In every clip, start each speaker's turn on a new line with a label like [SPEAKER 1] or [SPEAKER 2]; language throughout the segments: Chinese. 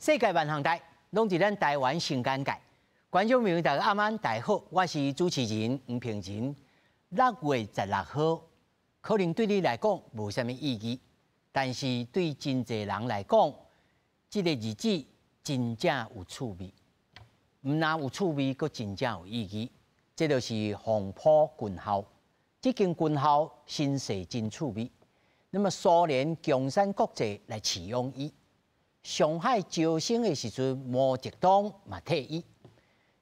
[SPEAKER 1] 世界万行台，拢是咱台湾新简介。观众朋友，大家晚安，大家好，我是主持人吴平仁。6月16号，可能对你来讲无啥物意义，但是对真侪人来讲，这个日子真正有趣味。唔但有趣味，佫真正有意义。这就是黄埔军校。这间军校身世真趣味。那么苏联共产国际来启用伊。上海招生的时阵，毛泽东嘛退伊，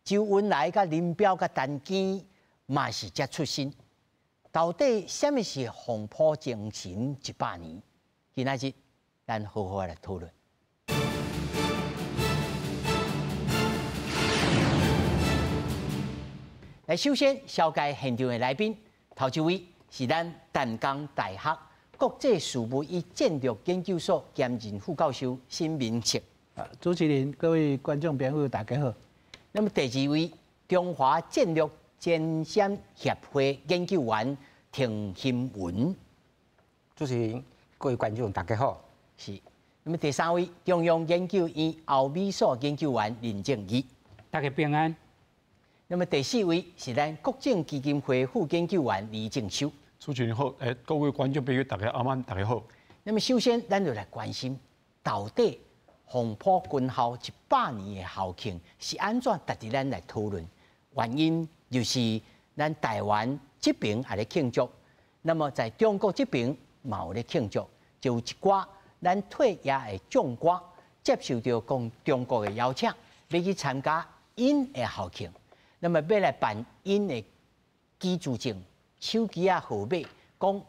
[SPEAKER 1] 周恩来、甲林彪、甲陈坚嘛是遮出身。到底什么是黄埔精神100年？今仔日咱好好来讨论。来，首先绍介现场的来宾，头一位是咱淡江大学国际事务与战略研究所兼任副教授辛明策。
[SPEAKER 2] 主持人、各位观众朋友，大家好。
[SPEAKER 1] 那么第二位，中华战略前线协会研究员田兴文。
[SPEAKER 3] 主持人、各位观众，大家好。
[SPEAKER 1] 是。那么第三位，中央研究院欧美所研究员林正义。
[SPEAKER 4] 大家平安。
[SPEAKER 1] 那么第四位是咱国政基金会副研究员李正修。
[SPEAKER 5] 主持人好，各位观众朋友，大家晚安，大家好。
[SPEAKER 1] 那么首先，咱就来关心，到底黄埔军校100年的校庆是安怎值得咱来讨论？原因就是咱台湾这边也咧庆祝，那么在中国这边嘛有咧庆祝，就有一寡咱退役的将官接受到中国的邀请，要去参加因的校庆，那么要来办因的居住证。手机啊号码讲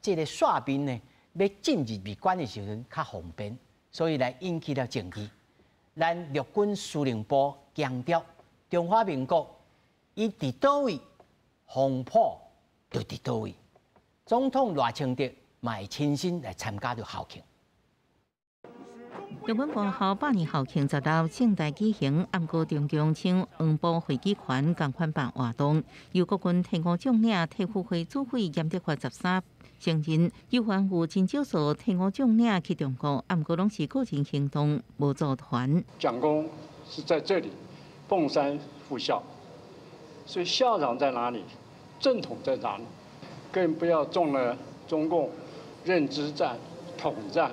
[SPEAKER 1] 这个刷面呢，要进入美馆的时阵较方便，所以来引起了争议。咱陆军司令部强调，中华民国伊伫倒位，黄埔就伫倒位。总统赖清德嘛会亲身来参加着校庆。
[SPEAKER 6] 陆军部校100年校庆10日盛大举行，暗过中共像黄埔会议团共款办活动，由国军退伍将领、退伍会主委严德发13承认，有还有真少数退伍将领去中国，暗过拢是个人行动，无组团。
[SPEAKER 7] 蒋公是在这里凤山复校，所以校长在哪里，正统在哪里，更不要中了中共认知战、统战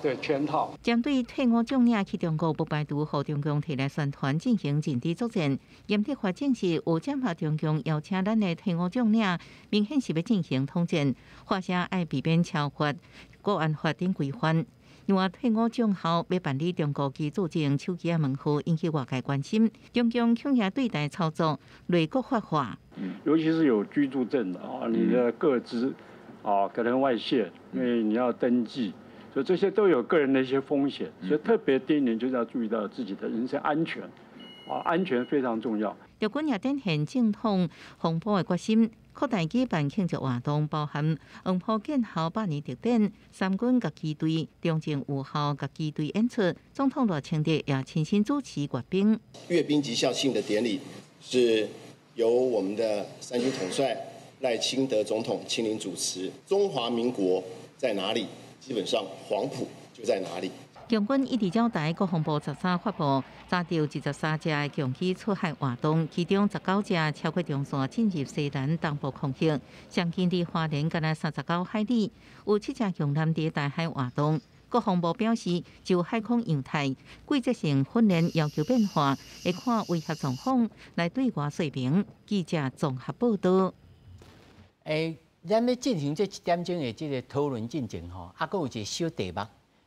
[SPEAKER 7] 的圈套。
[SPEAKER 6] 针对退伍将领去中国，不排除和中共提来宣传进行阵地作战。严德发证实有检查中共邀请咱的退伍将领，明显是要进行统战，或者爱避免超法、国安法等规范。另外，退伍将校要办理中国居住证手机门户，引起外界关心。中共恐吓对待操作，内国法化。
[SPEAKER 7] 尤其是有居住证的啊，你的个资啊可能外泄，因为你要登记。所以这些都有个人的一些风险，所以特别第一年就是要注意到自己的人身安全，安全非常重要。
[SPEAKER 6] 陆军也展现正统黄埔的决心，扩大举办庆祝活动，包含黄埔建校100年特典、三军各机队、中正5号各机队演出。总统赖清德也亲身主持阅兵。
[SPEAKER 8] 阅兵及校庆的典礼是由我们的三军统帅赖清德总统亲临主持。中华民国在哪里？基本上黄埔就在哪里。
[SPEAKER 6] 共军一直交代国防部13发布，查到23只的强机出海活动，其中19只超过中线进入西南东部空域，上近伫花莲干那39海里，有7只雄舰伫大海活动。国防部表示，就海空样态、季节性训练要求变化，会看威胁状况来对外说明。记者综合报道。
[SPEAKER 1] 咱要进行这1点钟的这个讨论进程吼，还有一个小题目，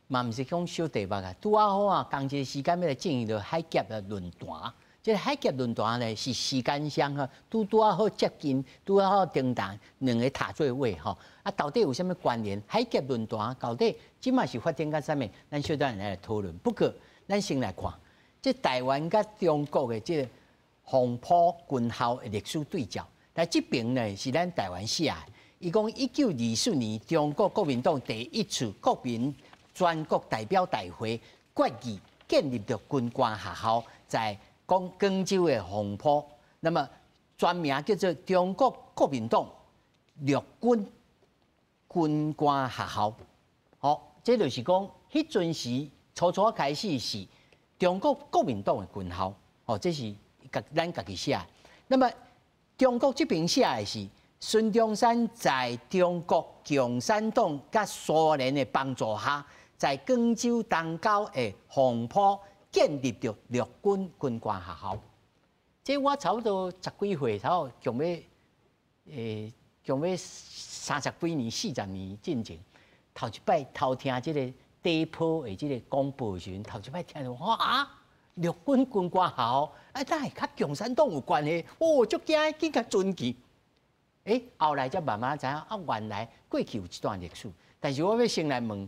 [SPEAKER 1] 嘛毋是讲小题目啊，拄好啊，同一个时间要来进行着海峡的论坛。这个海峡论坛呢是时间上哈，拄好接近，拄好登场两个塔座位吼。到底有啥物关联？海峡论坛到底即嘛是发展到啥物？咱小段来讨论。不过，咱先来看，这台湾甲中国的这个黄埔军校的历史对照。那这边呢是咱台湾写的。伊讲1924年，中国国民党第一次国民全国代表大会决议建立着军官学校，在广州的黄埔。那么全名叫做中国国民党陆军军官学校。好，这就是讲，迄阵时初开始是中国国民党的军号，哦，这是咱家己写。那么中国这边写的是孙中山在中国共产党甲苏联的帮助下，在广州东郊的黄埔建立着陆军军官学校。这我差不多10几岁，差不多强要30几年、40年进前，头一摆偷听这个第一波的这个广播时，头一摆听到哇，陆军军官学校，但是甲共产党有关系，哦，足惊，更加尊敬。后来才慢慢知影，原来过去有一段历史。但是我要先来问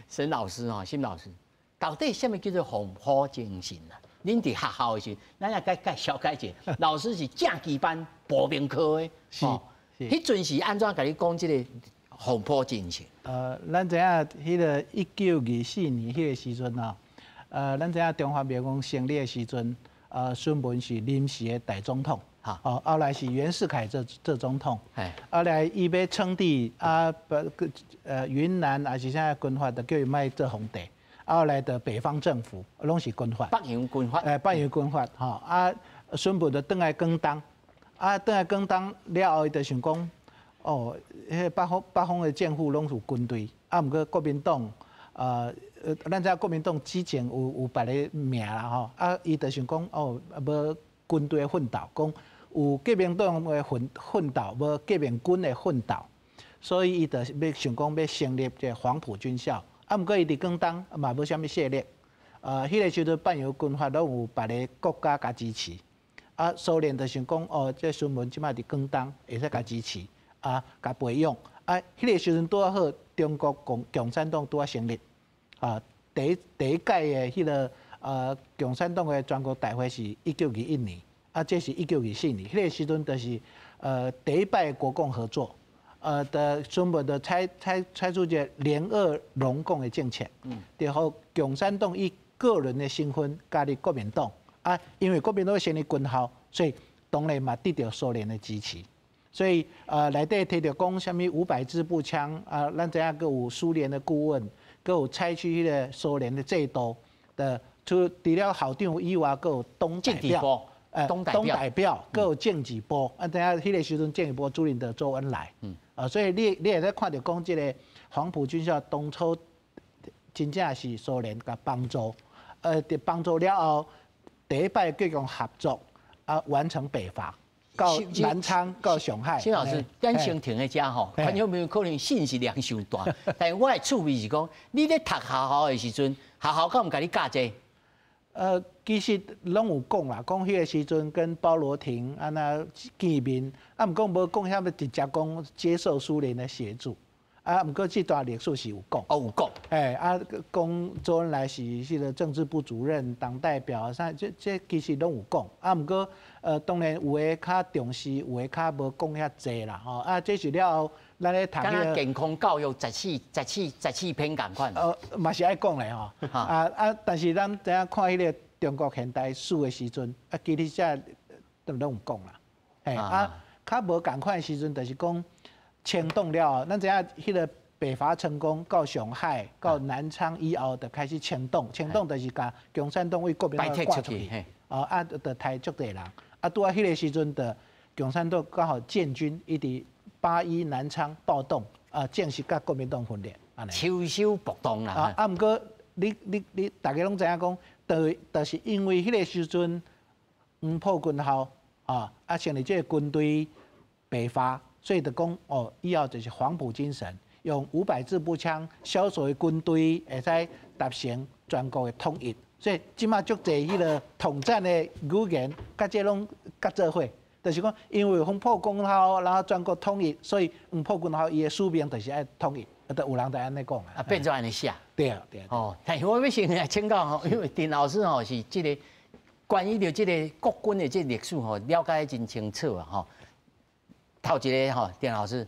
[SPEAKER 1] 沈老师沈老师，到底什么叫做红埔精神啊？恁伫学校的时候，咱也该小解解。老师是正基班步兵科的，迄阵是安怎甲你讲这个红埔精神？
[SPEAKER 2] 咱知影迄个1924年迄个时阵咱知影中华民国成立的时阵，孙文是临时的大总统。后来是袁世凯做总统，后来伊要称帝云南还是啥军阀，就叫伊卖做皇帝。后来的北方政府拢是军阀，
[SPEAKER 1] 北洋军阀，
[SPEAKER 2] 北洋军阀，孙文就倒来广东，倒来广东了后，伊就想讲，迄北方的政府拢是军队，毋过国民党，咱知国民党之前有别个名啦伊就想讲，无军队的奋斗，讲有革命党的奋斗，无革命军的奋斗，所以伊就要想讲要成立这黄埔军校。毋过伊伫广东嘛无啥物势力，迄个时阵办有军阀拢有别个国家甲支持，苏联就想讲这孙文即摆伫广东会使甲支持，甲培养，迄个时阵拄好中国共产党拄成立，第一届的迄个共产党的全国大会是1921年，这是1924年，迄个时阵就是第一摆国共合作。的孙文的采取一个联俄容共的政策，然后共产党以个人的身份加入国民党，因为国民党成立军校，所以当然嘛得到苏联的支持，所以内底提到讲什么500支步枪，咱知影佮有苏联的顾问，佮有采取迄个苏联的制度的，除了校长以外，佮有东代表。东代表，佮有政治部，等下迄个时阵政治部主任的周恩来，所以你会使看到讲即个黄埔军校当初真正是苏联甲帮助，帮助了后，第一摆各种合作，完成北伐，到南昌，到上海。
[SPEAKER 1] 沈老师，咱先停喺遮吼，看有没有可能信息量伤大？但是我的趣味是讲，你咧读学校的时阵，学校敢唔甲你教这？
[SPEAKER 2] 其实拢有讲啦，讲迄个时阵跟包罗廷那见面，毋过无讲啥物直接讲接受苏联的协助，毋过这段历史是有讲。
[SPEAKER 1] 有讲。
[SPEAKER 2] 讲周恩来是迄个政治部主任、党代表，这其实拢有讲。毋过当然有诶较重视，有诶较无讲遐济啦。这是了后，咱咧读
[SPEAKER 1] 迄个健康教育十四篇共款。
[SPEAKER 2] 嘛是爱讲咧但是咱等下看迄个中国现代史的时阵，其实遮拢有讲啦。较无共款的时阵，就是讲清党了后，咱知影迄个北伐成功，到上海、到南昌以后，就开始清党。清党就是甲共产党为国民党挂出去，就抬足侪人。拄啊，迄个时阵的共产党刚好建军，伊伫81南昌暴动，正式甲国民党分裂。
[SPEAKER 1] 秋收暴动啦。
[SPEAKER 2] 毋过你大家拢知影讲，就是因为迄个时阵黄埔军校成立这个军队北伐，所以就讲以后就是黄埔精神，用500支步枪小所的军队会使达成全国的统一。所以即马足侪迄个统战的语言，甲这拢甲做伙，就是讲因为黄埔军校，然后全国统一，所以黄埔军校伊的使命就是爱统一。有人在安尼讲
[SPEAKER 1] 变做安尼写。
[SPEAKER 2] 对。
[SPEAKER 1] 但是我要先来请教因为丁老师是这个关于着这个国军的这历史了解真清楚头一个丁老师，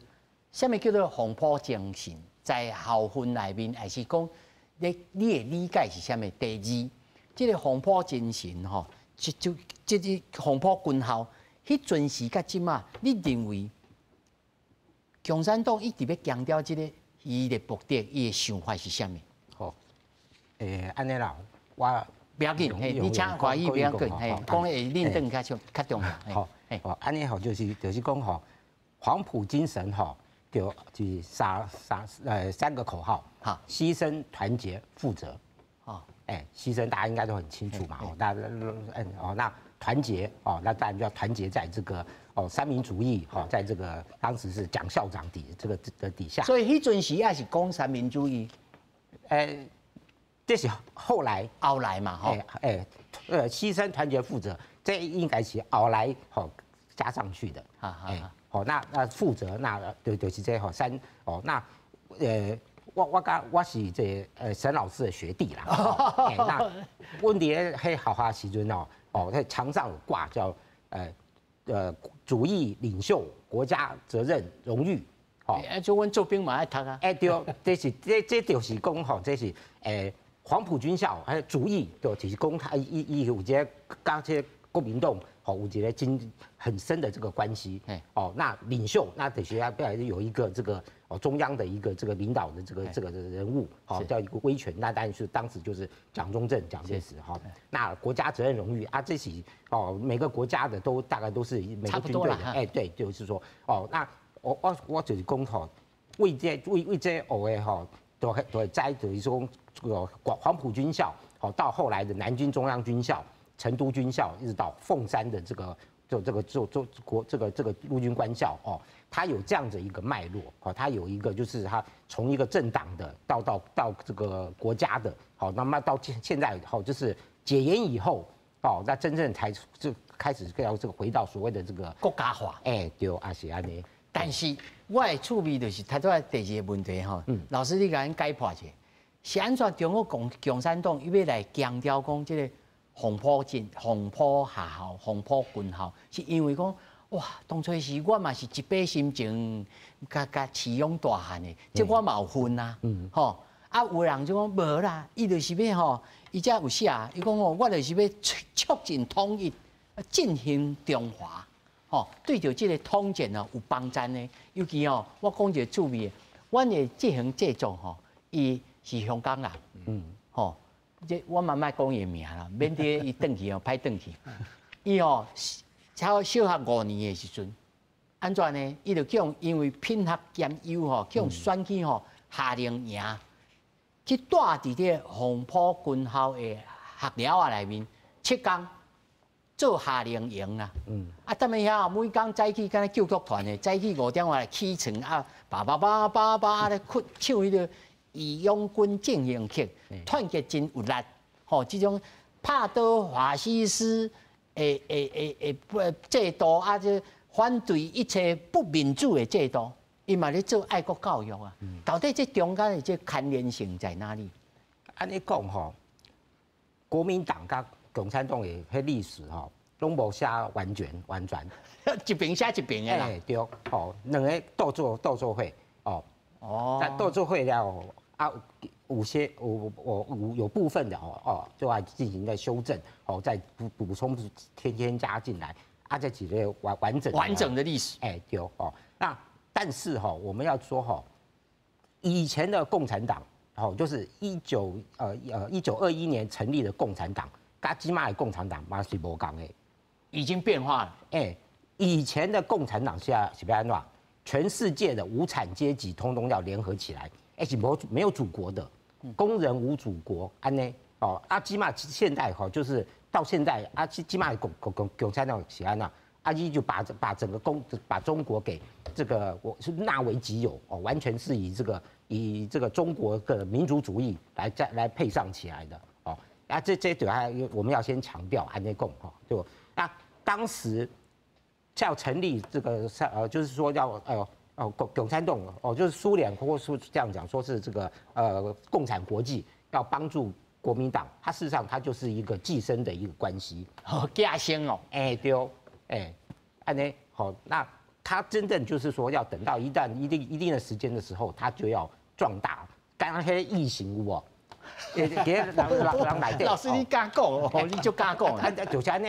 [SPEAKER 1] 什么叫做黄埔精神？在校训内面，还是讲你的理解是什么？第二，这个黄埔精神这个黄埔军校，迄阵时甲即马，你认为共产党一直要强调这个？伊的目的，伊的想法是啥物？
[SPEAKER 3] 安尼啦，我
[SPEAKER 1] 不要紧，嘿，你请华语不要紧，嘿，讲会认真较重要。
[SPEAKER 3] 好，安尼吼就是讲吼，黄埔精神吼，就是3个口号，好，牺牲、团结、负责。哦，牺牲大家应该都很清楚嘛，大家那团结那当然就要团结在这个三民主义在这个当时是蒋校长底下。
[SPEAKER 1] 所以迄阵时也是讲三民主义，
[SPEAKER 3] 这是后来
[SPEAKER 1] 嘛，
[SPEAKER 3] 牺牲、团结、负责，这应该是后来加上去的。那负责那就是这那我是这沈老师的学弟啦。那问题喺豪华时阵在墙上有挂叫主义领袖、国家责任、荣誉。
[SPEAKER 1] 就阮做兵嘛爱读啊。
[SPEAKER 3] 对，这就是讲这是黄埔军校主义就是讲他伊有一个跟这国民党有一个很深的这个关系。那领袖那得需要有一个这个中央的一个这个领导的这个人物，叫一个威权。那当然是当时就是蒋中正蒋介石那国家责任荣誉这是每个国家的都大概都是每个军队的。对，就是说那我就是讲为这学的都在就是说黄埔军校到后来的南军中央军校、成都军校，一直到凤山的这个陆军官校它有这样的一个脉络它有一个就是它从一个政党的到这个国家的那么到现在就是解严以后那真正才就开始要这个回到所谓的这个
[SPEAKER 1] 国家化。
[SPEAKER 3] 对，也是安尼。
[SPEAKER 1] 但是我的趣味就是他都第二个问题老师你甲咱解破者，是安怎中国共产党伊要来强调讲这个黄埔学校、黄埔军校，是因为讲哇，当初是我嘛是一把心情，甲饲养大汉的，即我嘛有份啊，有人就讲无啦，伊就是要伊才有写，伊讲我就是要促进统一，振兴中华。对着这个统战有帮助呢。尤其我讲一个趣味的，阮的这项制作伊是香港人，这我慢慢讲伊名啦，免得伊转去歹转去。伊小学5年的时阵，安怎呢？伊就叫因为品学兼优叫选举夏令营，去带伫这黄埔军校的学寮内面7天。做夏令营啦，他们遐每天早起，敢若救国团的，早起5点来起床叭咧唱迄个《义勇军进行曲》，团结真有力。这种拍倒法西斯制度这反对一切不民主的制度，伊嘛咧做爱国教育啊。到底这中间的这牵连性在哪里？
[SPEAKER 3] 按你讲国民党甲共产党的迄历史拢无写完全，
[SPEAKER 1] 一边写一边的啦。
[SPEAKER 3] 对，两个斗做会但斗做会了有部分的就要进行一个修正再补充添加进来这几个完整的
[SPEAKER 1] 历史。
[SPEAKER 3] 对那但是我们要说以前的共产党就是1921年成立的共产党。甲即卖的共产党嘛是无共的，
[SPEAKER 1] 已经变化了。
[SPEAKER 3] 以前的共产党是要安怎？全世界的无产阶级通通要联合起来，是没有祖国的，工人无祖国，安呢？即卖现在就是到现在即卖共产党是安怎？伊就把整个把中国给这个是纳为己有完全是以这个中国的民族主义来配上起来的。这主要我们要先强调安内共就那当时要成立这个就是说要共产党就是苏联或是这样讲说是这个共产国际要帮助国民党，它事实上它就是一个寄生的一个关系。
[SPEAKER 1] 加生
[SPEAKER 3] 对安内那它真正就是说要等到一定的时间的时候，它就要壮大。刚刚那些异形有人
[SPEAKER 1] 老师你敢讲你就敢讲，
[SPEAKER 3] 就是安尼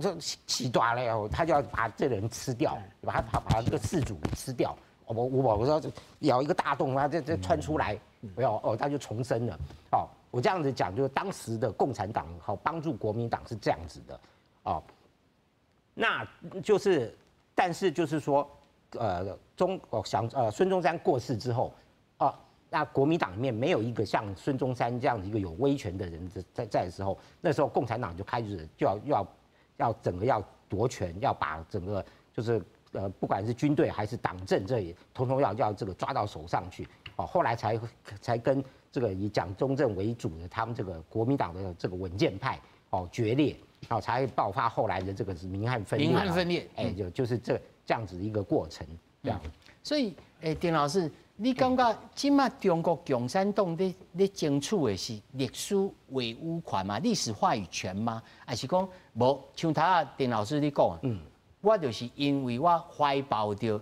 [SPEAKER 3] 就起大了他就要把这人吃掉，把这个事主给吃掉我说咬一个大洞啊，这窜出来，没有哦，它就重生了。哦，我这样子讲，就是当时的共产党好帮助国民党是这样子的，哦，那就是，但是就是说，孙中山过世之后，那国民党里面没有一个像孙中山这样的一个有威权的人在的时候，那时候共产党就开始就要整个要夺权，要把整个就是不管是军队还是党政这里，统统要这个抓到手上去。哦，后来才跟这个以蒋中正为主的他们这个国民党的这个稳健派决裂，然后才爆发后来的这个是民汉分裂。
[SPEAKER 1] 民汉分裂，
[SPEAKER 3] 哎，就是这样子的一个过程，这样。
[SPEAKER 1] 所以，丁老师，你感觉今嘛中国共产党咧争取的是历史唯物权嘛，历史话语权吗？还是讲无？像头啊，丁老师你讲，我就是因为我怀抱着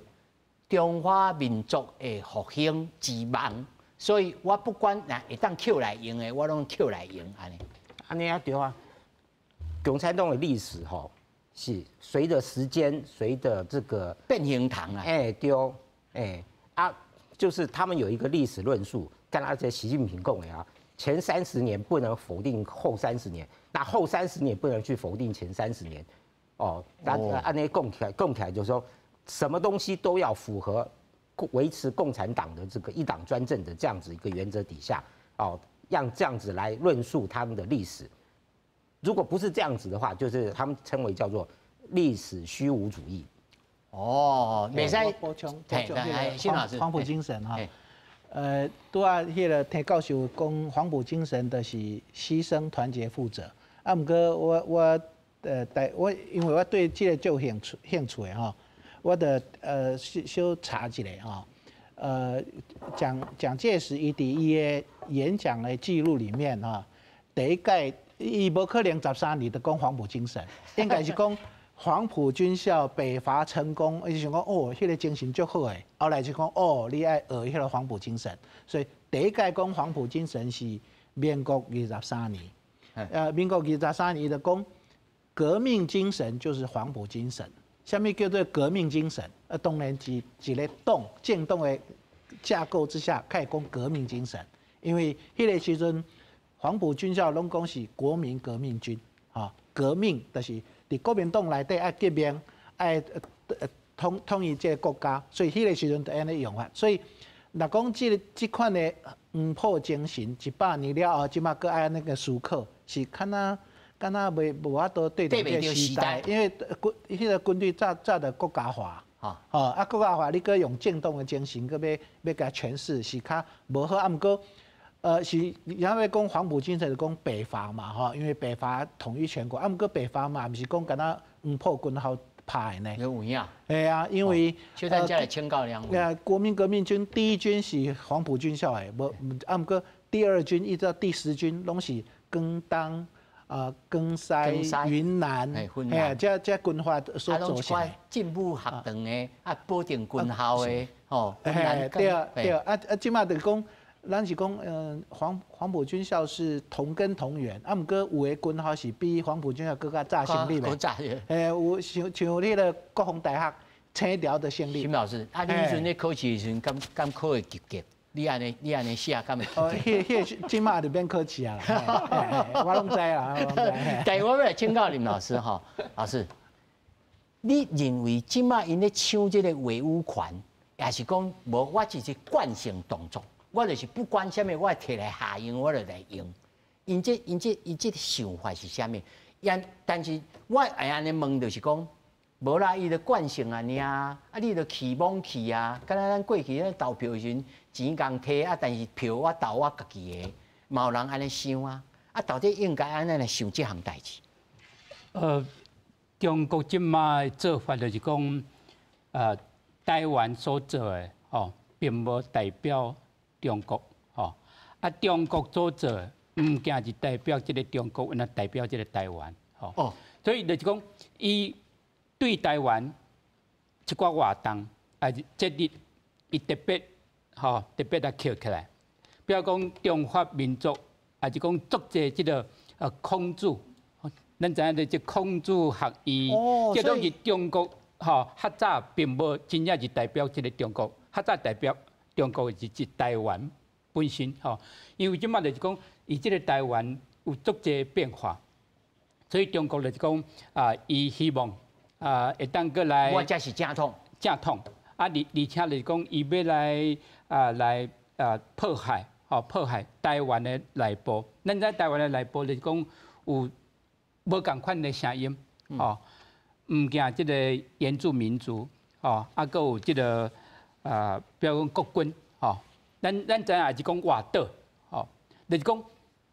[SPEAKER 1] 中华民族的复兴之梦，所以我不管会当扣来用的，我拢扣来用安尼。
[SPEAKER 3] 安尼啊对啊，共产党的历史是随着时间，随着这个
[SPEAKER 1] 变形糖啊。
[SPEAKER 3] 对，就是他们有一个历史论述，跟他这习近平讲的啊，前30年不能否定后30年，那后30年不能去否定前30年。按那供起来就是说，什么东西都要符合维持共产党的这个一党专政的这样子一个原则底下，让这样子来论述他们的历史。如果不是这样子的话，就是他们称为叫做历史虚无主义。
[SPEAKER 1] 没使
[SPEAKER 2] 补充，
[SPEAKER 1] 辛老师，
[SPEAKER 2] 黄埔精神哈。拄啊，迄个听教授讲黄埔精神的是牺牲、团结、负责。啊，毋过我因为我对这个就兴趣的哈，我的小查一下哈。蒋介石伊的演讲的记录里面哈，第一届伊无可能13年就讲黄埔精神，应该是讲。黄埔军校北伐成功，伊就想讲迄个精神足好诶。后来就讲你爱学迄个黄埔精神，所以第一届讲黄埔精神是民国23年。民国23年就讲革命精神就是黄埔精神。什么叫做革命精神？当然是一个党政党的架构之下开始讲革命精神，因为迄个时阵黄埔军校拢讲是国民革命军，革命就是。伫国民党内底爱革命，爱统一这个国家，所以迄个时阵就安尼用法。所以，若讲这款的破精神100年了后，即马搁爱那个思考，是敢若无法度对这个时代，因为迄个军队早的国家化，国家化你搁用政党的精神，搁要甲诠释是较无好。毋过。是，然后讲黄埔精神就讲北伐嘛，因为北伐统一全国，毋过北伐嘛，毋是讲敢若破军校拍呢。
[SPEAKER 1] 有影。
[SPEAKER 2] 系啊，因为
[SPEAKER 1] 就咱家来请教两位。
[SPEAKER 2] 国民革命军第一军是黄埔军校的，毋过第二军一直到第10军拢是更当、更西、云南，这军阀所组成的。
[SPEAKER 1] 进步学堂的，保定军校的，
[SPEAKER 2] 对，即马就讲。咱是讲，黄埔军校是同根同源，毋过有的军校是比黄埔军校更加早成立的。有像迄个国防大学青条的成立。
[SPEAKER 1] 徐老师，你迄阵咧考试的时阵，敢考会及格？你安尼写，敢会？
[SPEAKER 2] 迄即马就免考试啊啦，我拢知啦，我拢知。
[SPEAKER 1] 但我要来请教林老师哈，老师，你认为即马因咧抢这个维吾权，也是讲无？我只是惯性动作。我就是不管什么，我摕来下用，我就来用。因这想法是什么？但是我会安尼问，就是讲，无啦，伊的惯性安尼啊，你就期望去啊。敢若咱过去咧投票时阵，钱共摕啊，但是票我投我家己的，嘛有人安尼想啊。到底应该安尼来想这项代志？
[SPEAKER 4] 中国即马做法就是讲，台湾所做的并无代表。中国中国所做物件是代表这个中国，那代表这个台湾，所以就是讲，伊对台湾一寡活动，这日伊特别来扣起来，比如讲中华民族，还是讲足济这个孔子，咱知影的这孔子学院，这拢是中国较早并无真正是代表这个中国。较早代表中国是指台湾本身吼，因为即马就是讲，伊即个台湾有足侪变化，所以中国就是讲伊希望会当过来。
[SPEAKER 1] 我才是正统。
[SPEAKER 4] 正统而且就是讲，伊要来迫害迫害台湾的内部。咱在台湾的内部就是讲有无共款的声音唔惊即个原住民族还佫有即个比如讲国军咱知影也是讲外岛就是讲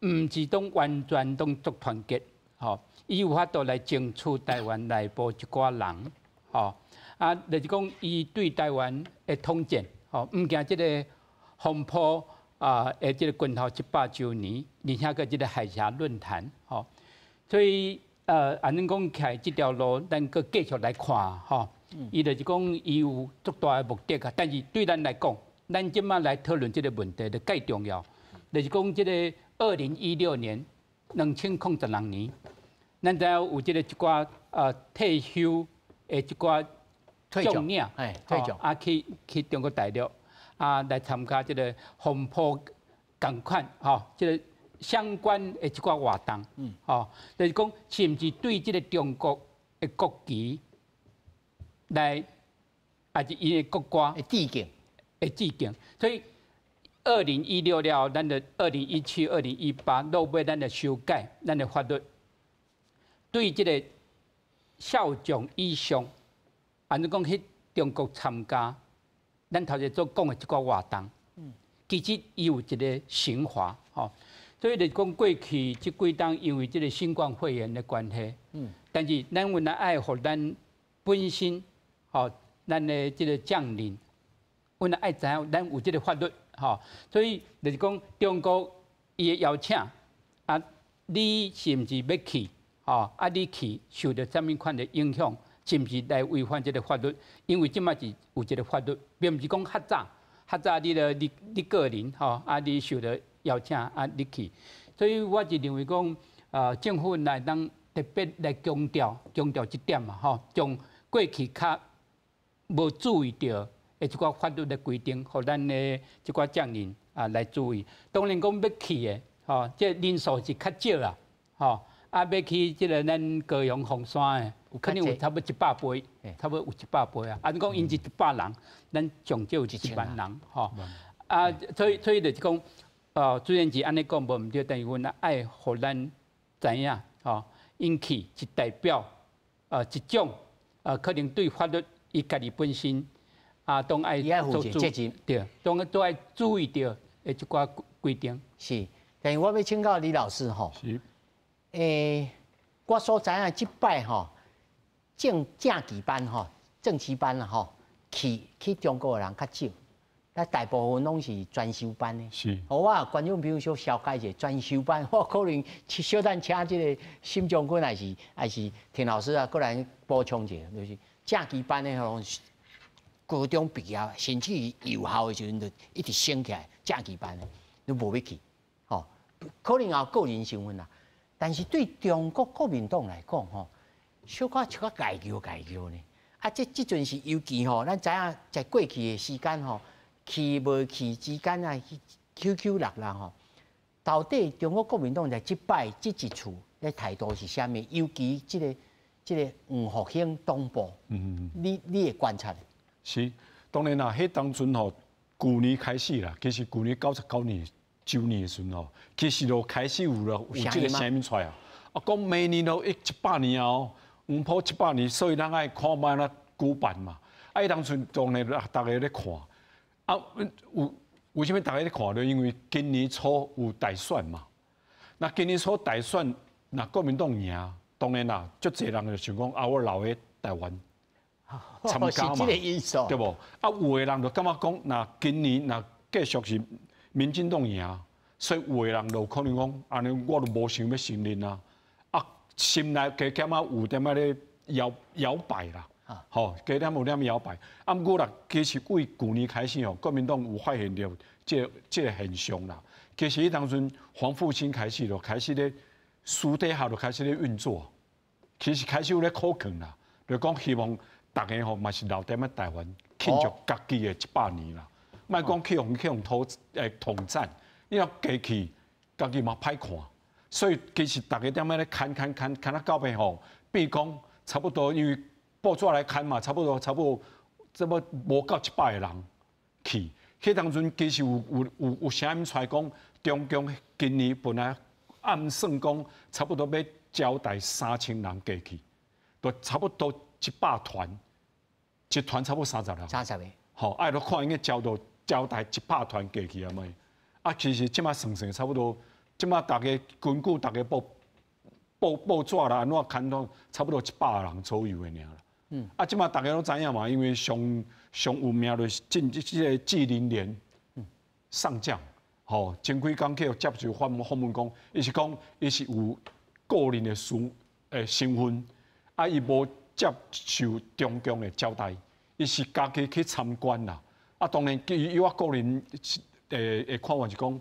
[SPEAKER 4] 唔是拢完全拢足团结伊有法度来争取台湾内部一寡人就是讲伊对台湾的统战唔惊即个风波的即个军头100周年，而且个即个海峡论坛所以安尼讲起来即条路，咱佫继续来看伊就是讲伊有足大的目的但是对咱来讲，咱即马来讨论即个问题就介重要，就是讲即个2016年2002年，咱知影有即个一寡退休的一寡将领，去中国大陆来参加即个风波共款即个相关的一寡活动，就是讲是毋是对即个中国的国旗来，还是伊的国歌
[SPEAKER 1] 的致敬，
[SPEAKER 4] 所以2016了后，咱的2017、2018，落尾咱的修改咱的法律，对即个少将以上，安尼讲去中国参加，咱头先所讲的一个活动，其实伊有一个刑罚所以就是讲过去即几档因为即个新冠肺炎的关系，但是咱原来爱互咱本身咱的即个将领，阮爱知影咱有即个法律所以就是讲中国伊的邀请你是毋是要去你去受到什么款的影响？是毋是来违反这个法律？因为即马是有一个法律，并毋是讲较早你个人你受到邀请你去，所以我就认为讲政府来当特别来强调这点嘛将过去较无注意到的一寡法律的规定，互咱的一寡将领来注意。当然讲要去的这人数是较少要去即个咱高雄凤山的。有可能有差不多100倍，差不多有100倍你讲因是100人，咱上少有1万人所以就是讲虽然是安尼讲无毋对，但是阮爱互咱知影因去是代表一种可能对法律伊家己本身都爱
[SPEAKER 1] 做责任，
[SPEAKER 4] 对，都爱注意到的一寡规定。
[SPEAKER 1] 是，但是我要请教李老师我所知影即摆正旗班正旗班去中国的人较少，但大部分拢是专修班的。
[SPEAKER 5] 是。
[SPEAKER 1] 我观众朋友小了解者，专修班，我可能小等请这个新将军还是田老师过来补充一下，就是正旗班的高中毕业，甚至有效的时阵就一直升起来，正旗班的都无要去，可能也有个人成分啦。但是对中国国民党来讲小可一个介绍呢，这阵是尤其咱知影在过去的时间去无去之间QQ6到底中国国民党在即摆这一处的态度是啥物？尤其这个黄复兴东部，你的观察？
[SPEAKER 5] 是，当然啦，迄当阵去年开始啦，其实去年99年周年的时阵其实就开始有这个声音出来讲明年100年黄埔100年，所以咱爱看卖咱举办嘛。当阵当然大家咧看，为什么大家咧看？就因为今年初有大选嘛。那今年初大选，那国民党赢，当然啦，足侪人就想讲我留喺台湾参加嘛，对不？有的人就感觉讲，那今年那继续是民进党赢，所以有的人就可能讲，安尼我就无想要承认啊。心内加减有点咧摇摆啦，加点有点摇摆。不过啦，其实为去年开始国民党有发现到这个现象啦。其实当阵黄复兴开始咧私底下就开始咧运作，其实开始有咧可能啦，就讲希望大家嘛是留在台湾庆祝家己的100年啦。莫讲去用统战，你要过去家己嘛歹看，所以其实大家点样咧看啊到尾吼，比如讲差不多，因为报纸来看嘛，差不多这么无到100个人去。迄当阵其实有声音出来讲，中共今年本来暗算讲差不多要招待3000人过去，就差不多100团，一团差不多30人。
[SPEAKER 1] 30个。
[SPEAKER 5] 吼，爱都看应该招待100团过去啊咪。啊，其实即马算差不多，即马大家根据大家报纸啦，安怎看到差不多100个人左右的尔啦。啊，即马大家都知影嘛，因为上有名就是即个纪凌莲上将，吼，前几工去接受访问讲，伊是讲伊是有个人的身份，啊，伊无接受中共的招待，伊是家己去参观啦。啊，当然以我个人的看法是讲，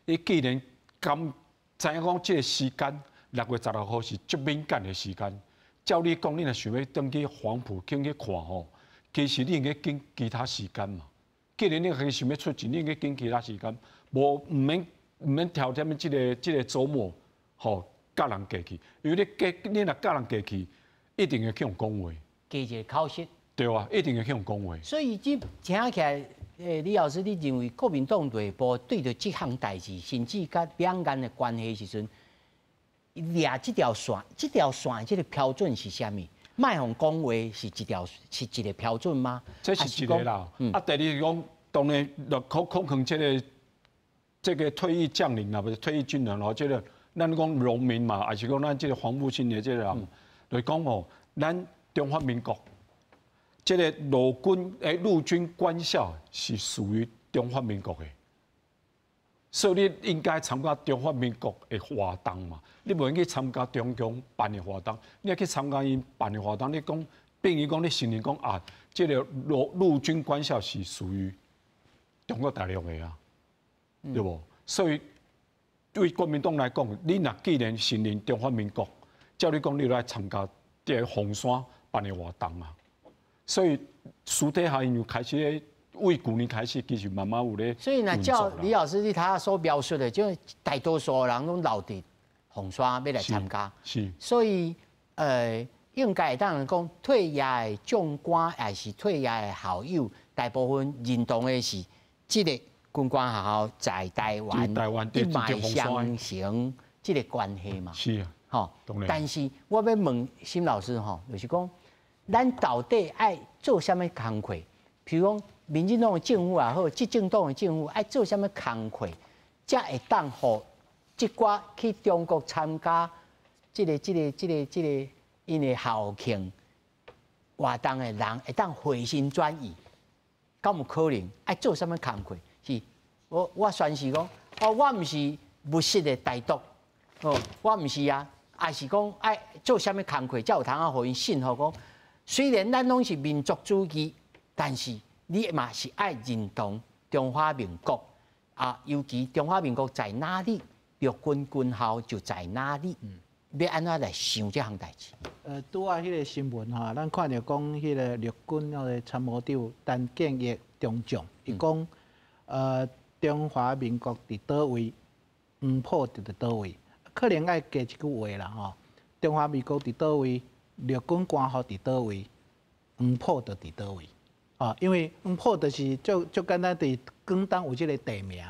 [SPEAKER 5] 伊既然敢知影讲即个时间6月16号是最敏感的时间，照你讲，你若想要登去黄埔去看吼，其实你应该拣其他时间嘛。既然你想要出钱，你应该拣其他时间，唔免挑点即个周末吼甲人过去，因为你若甲人过去，一定会去用讲话，
[SPEAKER 1] 加一个考试。
[SPEAKER 5] 对啊，一定会去用讲话。
[SPEAKER 1] 所以听起来，李老师，你认为国民党内部对着这项代志，甚至甲两岸的关系时阵，抓这条线这个标准是啥物？卖互讲话是一个标准吗？
[SPEAKER 5] 这是一个啦。啊，第二讲，当然，恐吓这个退役将领啦，不是退役军人咯，这个咱讲农民嘛，还是讲咱这个黄埔青年这个人，来讲哦，咱中华民国。这个陆军官校是属于中华民国的，所以你应该参加中华民国的活动嘛。你不应去参加中共办的活动，你要去参加因办的活动。你讲，等于讲你承认讲啊，这个陆军官校是属于中国大陆的啊，对不？所以对国民党来讲，你若既然承认中华民国，照你讲，你来参加这个红山办的活动嘛。所以私底下因为开始为去年开始，其实慢慢有咧。
[SPEAKER 1] 所以呢，照李老师他所描述的，就大多数人拢留伫红山要来参加。
[SPEAKER 5] 是。
[SPEAKER 1] 所以应该当然讲，退役的将官还是退役的校友，大部分认同的是这个军官学校在台湾一脉相承这个关系嘛。
[SPEAKER 5] 是啊。
[SPEAKER 1] 吼，但是我要问辛老师吼，就是讲。咱到底爱做啥物工课？譬如讲，民进党的政府也好，执政党的政府爱做啥物工课，才会当互即寡去中国参加这个因的校庆活动的人，会当回心转意，敢有可能？爱做啥物工课？是，我宣示讲，我毋是密室的台独，我毋是啊，也是讲爱做啥物工课，才有通啊，互因信服讲。虽然咱拢是民族主义，但是你嘛是爱认同中华民国啊，尤其中华民国在哪里，陆军军校就在哪里。要安怎来想这项代志？
[SPEAKER 2] 拄啊，迄个新闻哈，咱看到讲迄个陆军那个参谋长陈建业中将，伊讲中华民国伫倒位，黄埔伫倒位，可能爱加一句话啦吼，中华民国伫倒位。陆军官校伫倒位，黄埔就伫倒位，因为黄埔就是就简单伫广东有即个地名，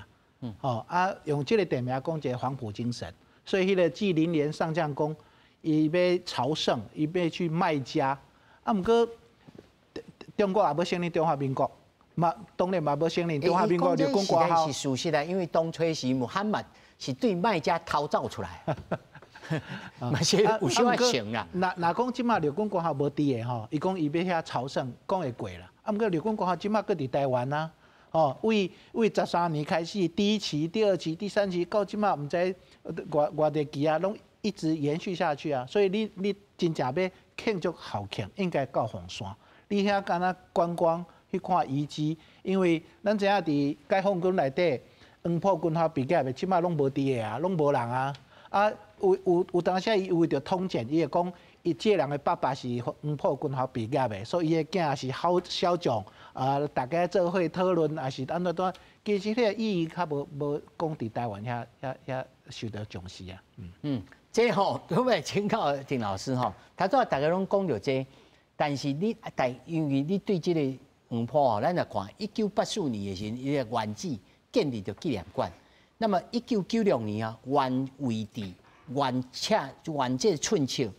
[SPEAKER 2] 用即个地名讲一个黄埔精神，所以迄个纪凌莲上将讲，伊要朝圣，伊要去麦加，毋过中国也要承认中华民国，当然嘛要承认中华民国陆军官校
[SPEAKER 1] 是事实啦，因为当初是穆罕默是对麦加偷走出来。嘛是有小可成啦。
[SPEAKER 2] 若讲即马陆军官校无伫个吼，伊讲伊要遐朝圣，讲会过啦。毋过陆军官校即马搁伫台湾啊，为13年开始，第一期、第二期、第三期，到即马毋知偌地期啊，拢一直延续下去啊。所以你真正要庆祝校庆，应该到红山。你遐敢若观光去看遗迹，因为咱知影伫解放军内底，黄埔军校毕业的，即马拢无伫个啊，拢无人啊。有当时伊为着统战，伊会讲伊这个人的爸爸是黄埔军校毕业的，所以伊的囝是好小将，大家做伙讨论，也是安怎怎，其实迄个意义较无讲伫台湾遐受到重视啊。
[SPEAKER 1] 这吼，我要请教丁老师吼，他说大家拢讲到这，但是因为你对这个黄埔吼，咱来看1984年的时候，伊个原址建立着纪念馆，那么1996年啊，原位置、原这寸尺、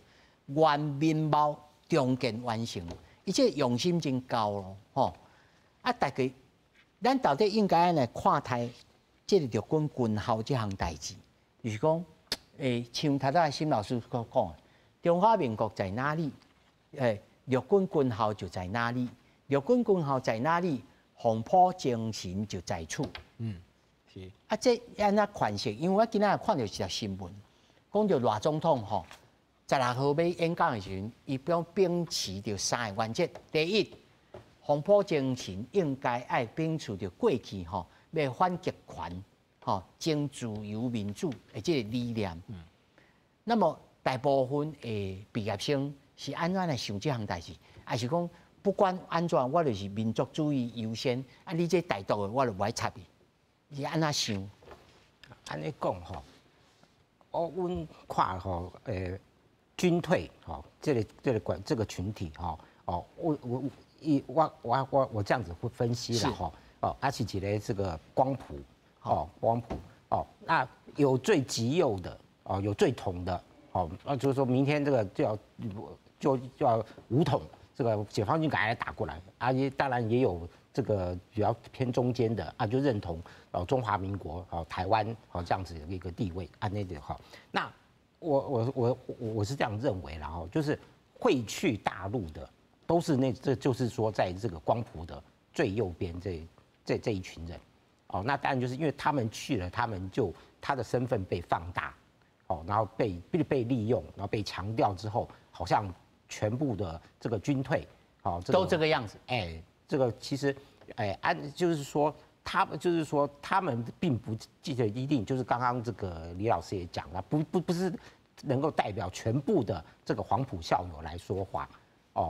[SPEAKER 1] 原面貌重建完成，伊这用心真高咯，吼。啊，大家咱到底应该来看待这个日军军校这项代志，就是讲。像头先辛老师所讲，中华民国在哪里？日军军校就在哪里？日军军校在哪里？黄埔精神就在处。
[SPEAKER 2] 是。
[SPEAKER 1] 啊，这安那款式，因为我今仔看到一条新闻，讲到赖总统吼，16号要演讲的时候，伊秉持着3个原则：第一，黄埔精神应该爱秉持着过去吼，要反极权。吼，争自由民主的这个理念。那么大部分的毕业生是安怎来想这项代志？还是讲不管安怎，我就是民族主义优先。啊，你这大道的我就不爱插你。你安怎想？
[SPEAKER 3] 安尼讲吼，阮看吼，军退吼，这个群体吼，我这样子会分析了吼，是一个这个光谱。光谱那有最极右的有最统的就是说明天这个就要武统，这个解放军赶快打过来，当然也有这个比较偏中间的就认同中华民国台湾这样子的一个地位那个那我是这样认为啦就是会去大陆的都是这就是说在这个光谱的最右边这一群人。那当然就是因为他们去了，他的身份被放大，然后被利用，然后被强调之后，好像全部的这个军退，
[SPEAKER 1] 都这个样子。
[SPEAKER 3] 这个其实，就是说他们并不记得一定就是刚刚这个李老师也讲了，不是能够代表全部的这个黄埔校友来说话，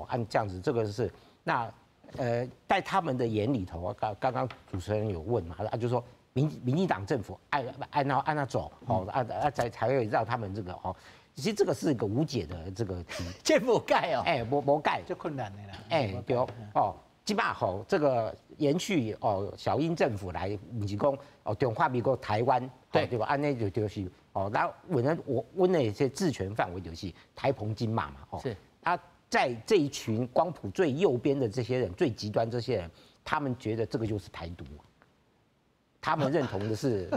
[SPEAKER 3] 按这样子，这个是那。在他们的眼里头，刚刚主持人有问嘛，就说民进党政府按那走，才会让他们这个其实这个是一个无解的这个题，
[SPEAKER 1] 这不盖
[SPEAKER 3] 无盖，
[SPEAKER 2] 就困难的啦。
[SPEAKER 3] 对起码这个延续小英政府来，不是讲中华民国台湾对吧？按那就是那我那些治权范围就是台澎金马嘛，
[SPEAKER 1] 是
[SPEAKER 3] 在这一群光谱最右边的这些人，最极端这些人，他们觉得这个就是台独，他们认同的是，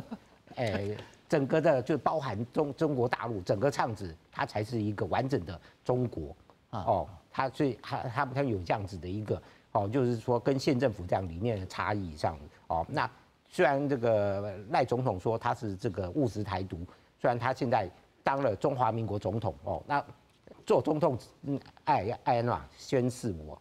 [SPEAKER 3] 整个的就包含中国大陆整个唱子，它才是一个完整的中国所以他们有这样子的一个就是说跟县政府这样理念的差异上那虽然这个赖总统说他是这个务实台独，虽然他现在当了中华民国总统那。做总统，安娜宣誓我，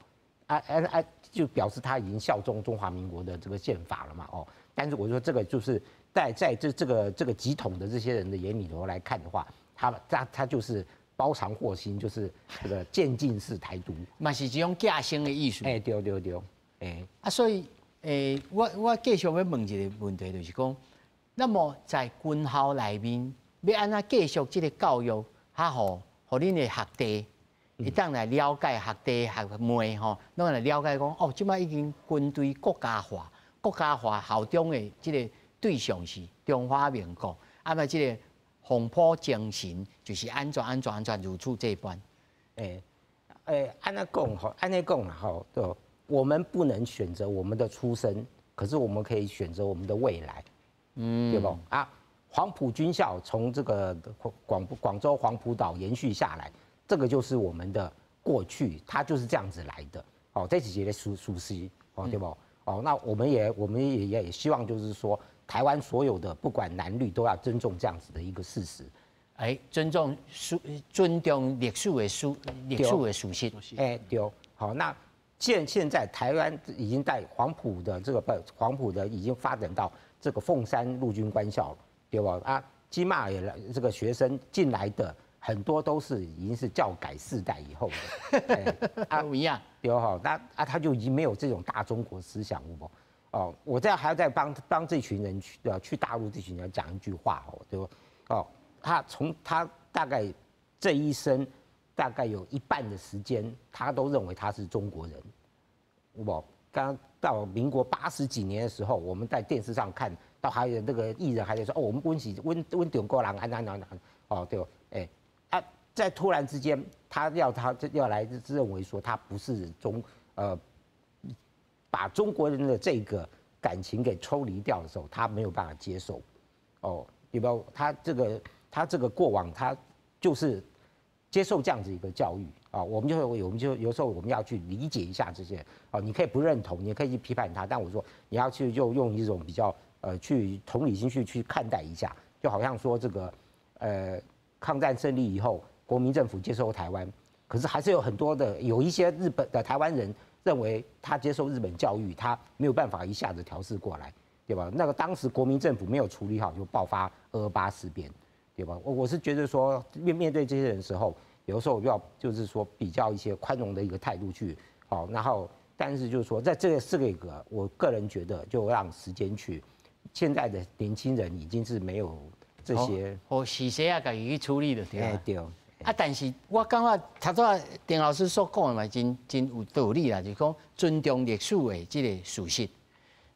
[SPEAKER 3] 就表示他已经效忠中华民国的这个宪法了嘛，但是我说这个就是在这个极统的这些人的眼里头来看的话，他就是包藏祸心，就是这个渐进式台独，
[SPEAKER 1] 嘛是这种假性的艺术。
[SPEAKER 3] 对，
[SPEAKER 1] 所以我继续要问一个问题，就是讲，那么在军校里面，要安怎继续这个教育，较好？互恁的学弟会当来了解学弟学妹拢来了解讲即摆已经军队国家化效忠的即个对象是中华民国，嘛即个黄埔精神就是安全如此这般。
[SPEAKER 3] 按那讲啦我们不能选择我们的出身，可是我们可以选择我们的未来，对不黄埔军校从这个广州黄埔岛延续下来，这个就是我们的过去，它就是这样子来的。这是一个属实，对不？那我们也希望就是说，台湾所有的不管蓝绿都要尊重这样子的一个事实。
[SPEAKER 1] 尊重历史的属性。
[SPEAKER 3] 对。好，那现在台湾已经在黄埔的已经发展到这个凤山陆军官校了。对吧？起码也这个学生进来的很多都是已经是教改世代以后的，
[SPEAKER 1] 不一样，
[SPEAKER 3] 对哈，他就已经没有这种大中国思想，不？哦，我这样还要再帮这群人去大陆这群人讲一句话哦，对吧？哦，他大概这一生大概有一半的时间，他都认为他是中国人，不？刚到民国80几年的时候，我们在电视上看到还有那个艺人还在说哦，我们温中国人安，哦对，在突然之间，他要来认为说他不是把中国人的这个感情给抽离掉的时候，他没有办法接受，哦，对吧？他这个过往，他就是接受这样子一个教育啊，我们就有时候我们要去理解一下这些啊，你可以不认同，你可以去批判他，但我说你要去就用一种比较去同理心去看待一下，就好像说这个抗战胜利以后，国民政府接收台湾，可是还是有一些日本的台湾人认为他接受日本教育，他没有办法一下子调试过来，对吧？那个当时国民政府没有处理好，就爆发228事变，对吧？我是觉得说面对这些人的时候，有的时候就是说比较一些宽容的一个态度去，好，然后但是就是说在这个我个人觉得就让时间去，现在的年轻人已经是没有这些，
[SPEAKER 1] 是谁啊？自己去处理就对了。
[SPEAKER 3] 对。
[SPEAKER 1] 但是我感觉头先丁老师所讲的嘛，真有道理啦，就是讲尊重历史的这个事实。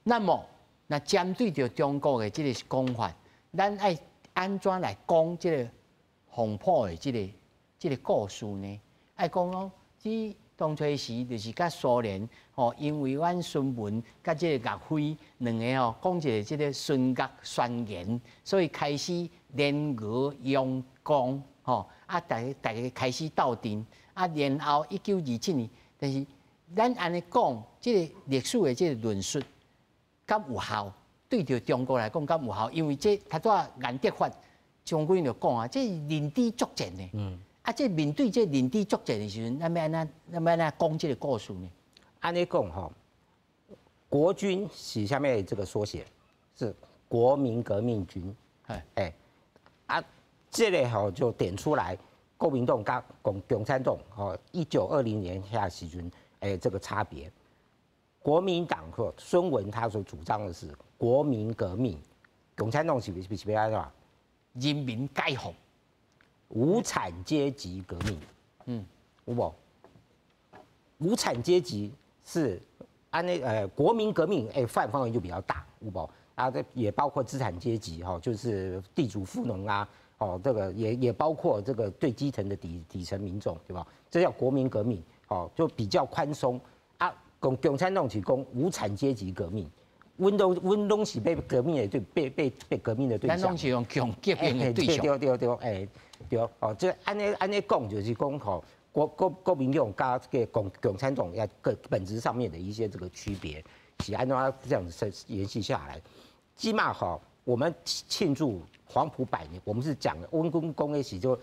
[SPEAKER 1] 那么，那针对着中国的这个讲法，咱爱安怎来讲这个黄埔的这个故事呢？爱讲咯，这当初时就是甲苏联因为阮孙文甲这个岳飞两个讲一个这个孙岳宣言，所以开始联俄用光。大家开始斗阵，然后1927年，但是咱安尼讲，这个历史的这个论述，敢有效？对着中国来讲，敢有效？因为这他做严德发将军就讲啊，这认知作战呢。这面对这认知作战的时阵，咱要安怎讲这个故事呢？
[SPEAKER 3] 安尼讲哈，国军是下面这个缩写，是国民革命军。这个就点出来，国民党跟共产党1920年下时阵这个差别。国民党孙文他所主张的是国民革命，共产党是安怎？
[SPEAKER 1] 人民解放，
[SPEAKER 3] 无产阶级革命。有无？无产阶级是国民革命范围就比较大，有无？这也包括资产阶级就是地主富农啊。这个也包括这个最基层的底层民众，对吧？这叫国民革命，就比较宽松啊。共产党是讲无产阶级革命，温东是被革命的被革命的对象。
[SPEAKER 1] 咱拢是用强革命的对象。
[SPEAKER 3] 对，这安尼讲就是讲国民党加这个共产党要本质上面的一些这个区别，是按照这样子延续下来。起码我们庆祝黄埔100年，我们是讲温公的时就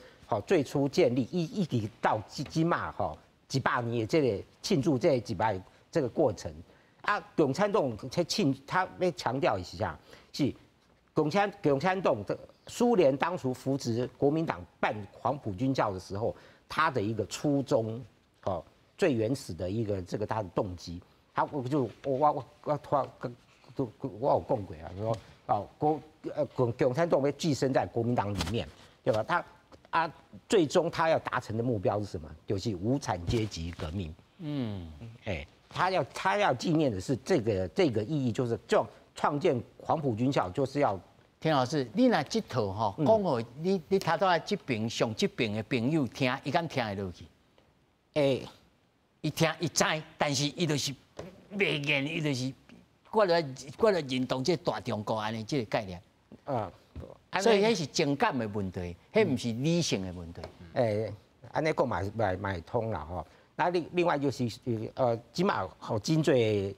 [SPEAKER 3] 最初建立一直到起码几百年这个庆祝这几百这个过程啊，共产党他要强调一下是共产党的苏联当初扶持国民党办黄埔军校的时候，他的一个初衷最原始的一个他的动机，我有讲过啊，说。共产党被寄生在国民党里面，对吧？最终他要达成的目标是什么？就是无产阶级革命。他要纪念的是这个意义，就是创建黄埔军校，就是要。
[SPEAKER 1] 田老师，你若这套讲互你头头这边上这边的朋友听，伊敢听得落去？伊听伊知，但是伊就是袂言，伊就是。我来认同这大中国安尼这个概念，所以迄是情感的问题，迄不是理性的问题。
[SPEAKER 3] 安尼讲买通啦吼。那另外就是起码真侪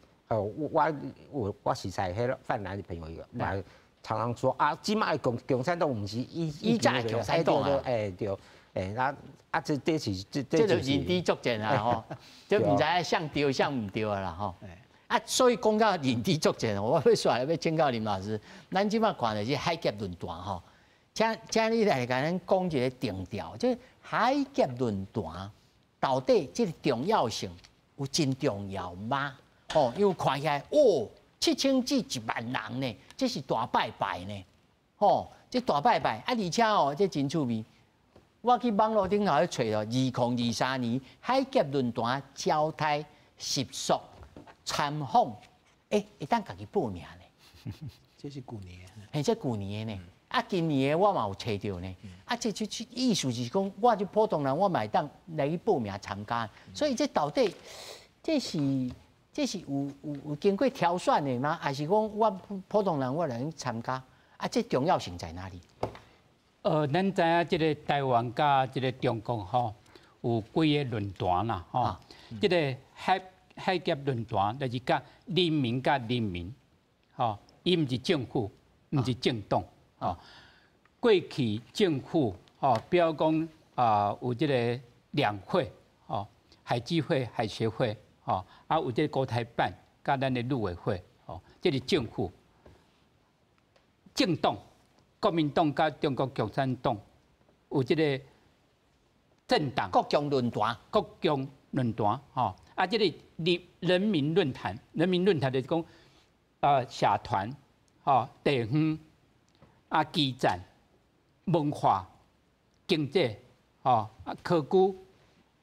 [SPEAKER 3] 我是在迄泛蓝的朋友嘛，常常说起码共产党唔是
[SPEAKER 1] 依在共产党啊，
[SPEAKER 3] 对，这是
[SPEAKER 1] 这就认知作战啊吼，就唔知向对向唔对啊啦吼。所以讲到认知作战，我要说要请教林老师，咱即摆看的是海峡论坛吼，请你来甲咱讲一个定调，即海峡论坛到底即个重要性有真重要吗？哦，因为看起来7000至1万人呢，这是大拜拜呢。哦，这大拜拜啊，而且哦，这真趣味。我去网络顶头去找了2023年海峡论坛招待10所参访，会当家己报名呢。
[SPEAKER 2] 这是旧年。
[SPEAKER 1] 嘿，这旧年的呢。啊，今年的我嘛有找到呢。啊，这意思是讲，我就普通人，我嘛会当来去报名参加。所以这到底这是有经过挑选的吗？还是讲我普通人我来去参加？啊，这重要性在哪里？
[SPEAKER 4] 咱知影即个台湾甲即个中国吼，有几个论坛啦，吼，即个海峡论坛就是甲人民甲人民，吼，伊毋是政府，毋是政党，吼。过去政府吼，比如讲有即个两会，吼，海基会、海协会，吼，啊有即个国台办甲咱的陆委会，吼，这是政府。政党。国民党甲中国共产党有即个政党
[SPEAKER 1] 国共论坛，
[SPEAKER 4] 吼，啊，即个人民论坛就是讲社团，吼，地方啊，基层、文化、经济，吼，啊，科技，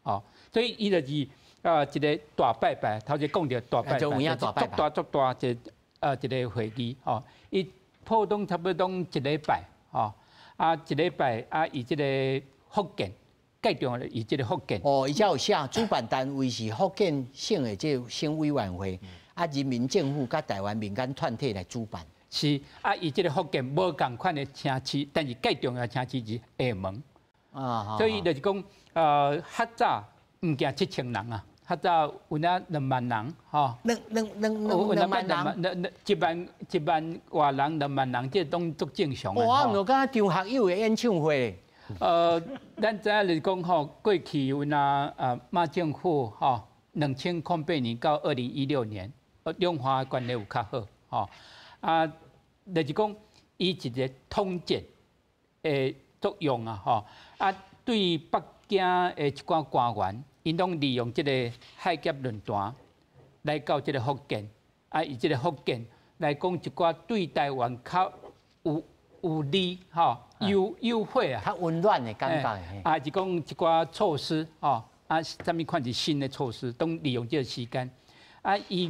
[SPEAKER 4] 吼，所以伊就是一个大拜拜，头先讲到大拜拜，足大一个会议，吼，伊。普通差不多一礼拜，吼，啊一礼拜啊，以这个福建，介重要以这个福建。
[SPEAKER 1] 哦，伊才有写主办单位是福建省的这省委员会，啊，人民政府甲台湾民间团体来主办。
[SPEAKER 4] 是啊，以这个福建无共款的城市，但是介重要城市是厦门。啊，所以就是讲，较早唔惊7000人啊。较早有那2万人，吼
[SPEAKER 1] ，2万人
[SPEAKER 4] ，1万外人2万人，这拢足正常的。
[SPEAKER 1] 哇，我敢张学友的演唱会。
[SPEAKER 4] 咱知影就是讲吼，过去有那马政府吼，2008年到2016年，两岸关系有较好，吼，啊，就是讲伊一个统战的作用啊，吼，啊，对北京的一寡官员。因拢利用这个海峡论坛来到这个福建，啊，以这个福建来讲一寡对台湾较有利吼优惠啊，
[SPEAKER 1] 较温暖的感觉。
[SPEAKER 4] 啊，是讲一寡措施吼，啊，什么款是新的措施，都利用这个时间。啊，伊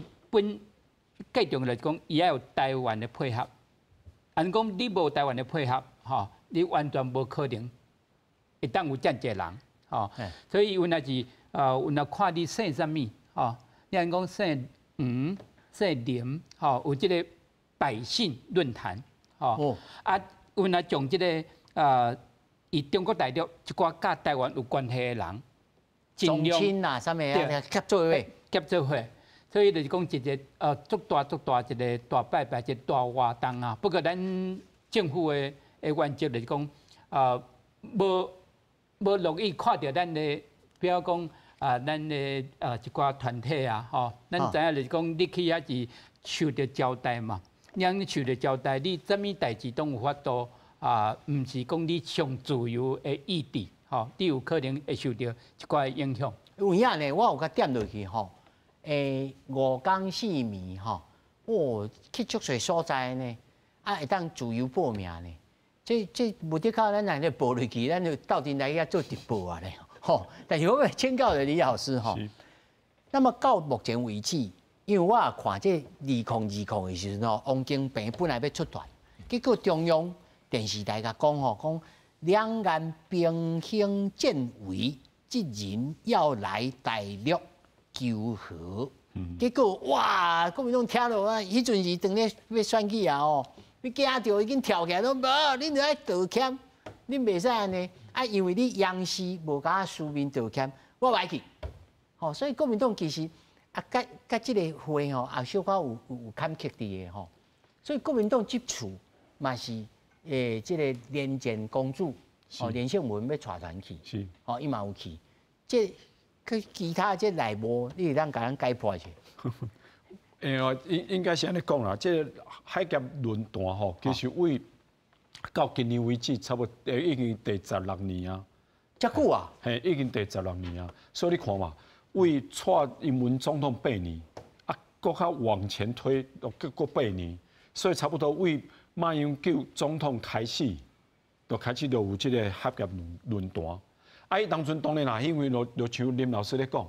[SPEAKER 4] 最重要来讲，伊要有台湾的配合。按讲你无台湾的配合，吼，你完全无可能会当有这样侪人，吼。所以原来是。有那看你姓什么，吼，你按讲姓吴、姓林，吼，有这个百姓论坛，吼，啊，有那从这个以中国大陆一寡甲台湾有关系的人，
[SPEAKER 1] 宗亲啊，啥物啊，结做伙，
[SPEAKER 4] 所以就是讲一个足大一个大拜拜，一个大活动啊。不过咱政府的原则就是讲，无乐意看到咱的，比如讲。咱的一寡团体啊，吼，咱知影就是讲，你去遐是受到招待嘛，你受到招待，你什么代志都有法度唔是讲你上自由的意志，吼，你有可能会受到一寡影响。
[SPEAKER 1] 有影呢，我有甲点落去吼，5天4暝吼，去足侪所在呢，啊会当自由报名呢，这目的靠咱来咧报落去，咱就到底来遐做直播啊咧。吼，但是我要请教的李老师吼，那么到目前为止，因为我也看这2020的时候，王金平本来要出团，结果中央电视台甲讲吼，讲两岸平行建围，即人要来大陆求和。结果哇，国民党听到啊，迄阵是当咧要选举啊哦，你惊到已经跳起来都无，恁就爱道歉，恁袂使安尼。啊，因为你央视无甲书面道歉，我袂去，吼，所以国民党其实甲即个会吼，也小可有坎坷伫个吼，所以国民党接触嘛是即个连战公主，哦，连胜文要带团去，
[SPEAKER 5] 是，
[SPEAKER 1] 哦，伊嘛有去，即其他即内幕，你当甲咱解剖去。
[SPEAKER 5] 应该是安尼讲啦，即个海峡论坛吼，其实为到今年为止，差不多已经第16年啊。
[SPEAKER 1] 遮久啊？
[SPEAKER 5] 嘿，已经第16年啊。所以你看嘛，为蔡英文总统8年，啊，搁较往前推，搁8年，所以差不多为马英九总统开始，就有这个合约论坛。啊，迄当阵当然啦，因为就像林老师咧讲，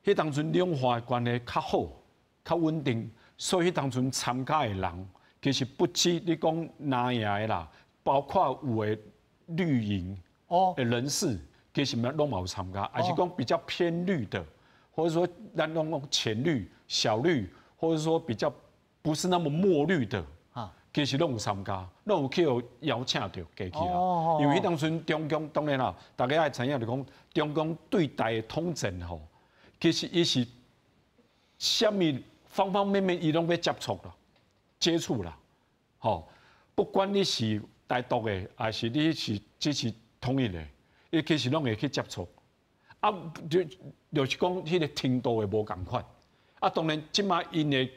[SPEAKER 5] 迄当阵两岸的关系较好、较稳定，所以迄当阵参加的人，其实不止你讲拿赢的啦，包括有的绿营的人士，其实拢有参加，还是讲比较偏绿的，或者说咱讲浅绿、小绿，或者说比较不是那么墨绿的。其实拢有参加，拢有去邀请到过去啦。因为迄当阵中共当然啦，大家爱知影就讲中共对台的统战吼，其实伊是虾米方方面面伊拢要接触啦、接触啦，吼，不管你是台独的，还是你是支持统一的，伊其实拢会去接触。啊，就是讲迄个程度会无共款。啊，当然，即马因的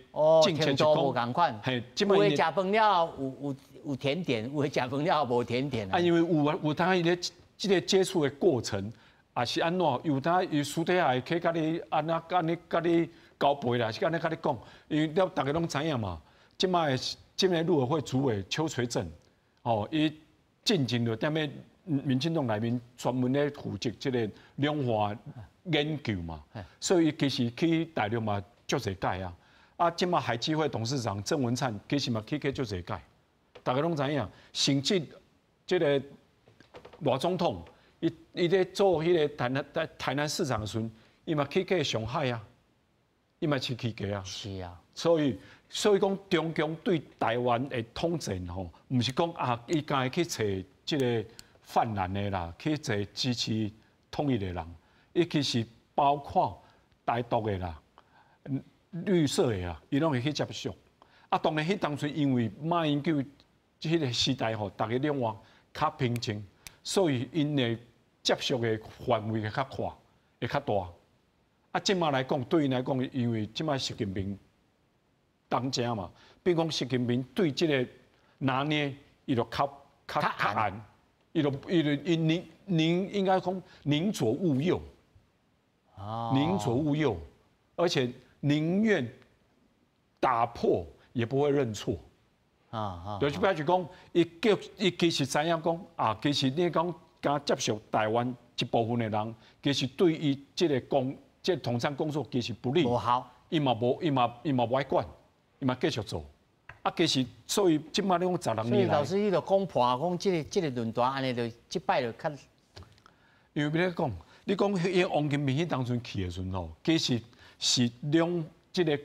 [SPEAKER 5] 政策就
[SPEAKER 1] 无共款，
[SPEAKER 5] 嘿，
[SPEAKER 1] 有的食饭了有甜点，有的食饭了无甜点
[SPEAKER 5] 啊，因为有当伊咧即个接触的过程，也是安怎？有当伊私底下去甲你安尼甲你交陪啦，是安尼甲你讲，因为了大家拢知影嘛。即马的今年陆委会主委邱垂正，哦，伊进前就踮咧民进党内面专门咧负责即个两岸研究嘛，所以伊其实去大陆嘛足侪届啊。啊，即马海基会董事长郑文灿其实嘛去足侪届，大家拢知影，甚至即个罗总统，伊咧做迄个台南市长的时阵，伊嘛去上海啊，伊嘛去过啊。
[SPEAKER 1] 是啊，
[SPEAKER 5] 所以讲中共对台湾的统战吼，毋是讲啊，伊家去找即个泛蓝的啦，去找支持统一的人，伊其实包括台独的啦、绿色的啦，伊拢会去接触。啊，当然迄当初因为马英九迄个时代吼，大家两岸较平静，所以因的接触的范围会较宽，会较大。啊，即马来讲，对因来讲，因为即马习近平当家嘛，比如讲习近平对即个拿捏，伊就较暗，伊宁应该讲宁左勿右，宁左勿右，而且宁愿打破也不会认错。就是比如讲，伊其实知影讲啊，其实你讲敢接受台湾一部分的人，其实对伊即个统战工作其实不利，
[SPEAKER 1] 无效，
[SPEAKER 5] 伊嘛无爱管，伊嘛继续做。啊，其实所以即摆你讲16年来，
[SPEAKER 1] 所以老师伊就讲破讲即个论坛安尼就即摆就较，
[SPEAKER 5] 因为要讲，你讲迄王金平迄当阵去的时阵吼，其实是两即个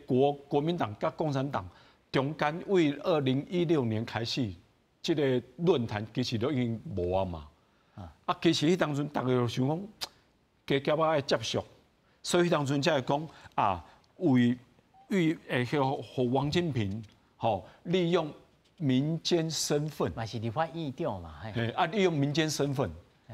[SPEAKER 5] 国民党甲共产党中间为2016年开始，即个论坛其实都已经无啊嘛。啊，其实迄当阵大家就想讲，加爱接触，所以迄当阵才会讲啊，为互王金平。利用民间身份，
[SPEAKER 1] 嘛是立法院长嘛，
[SPEAKER 5] 利用民间身份，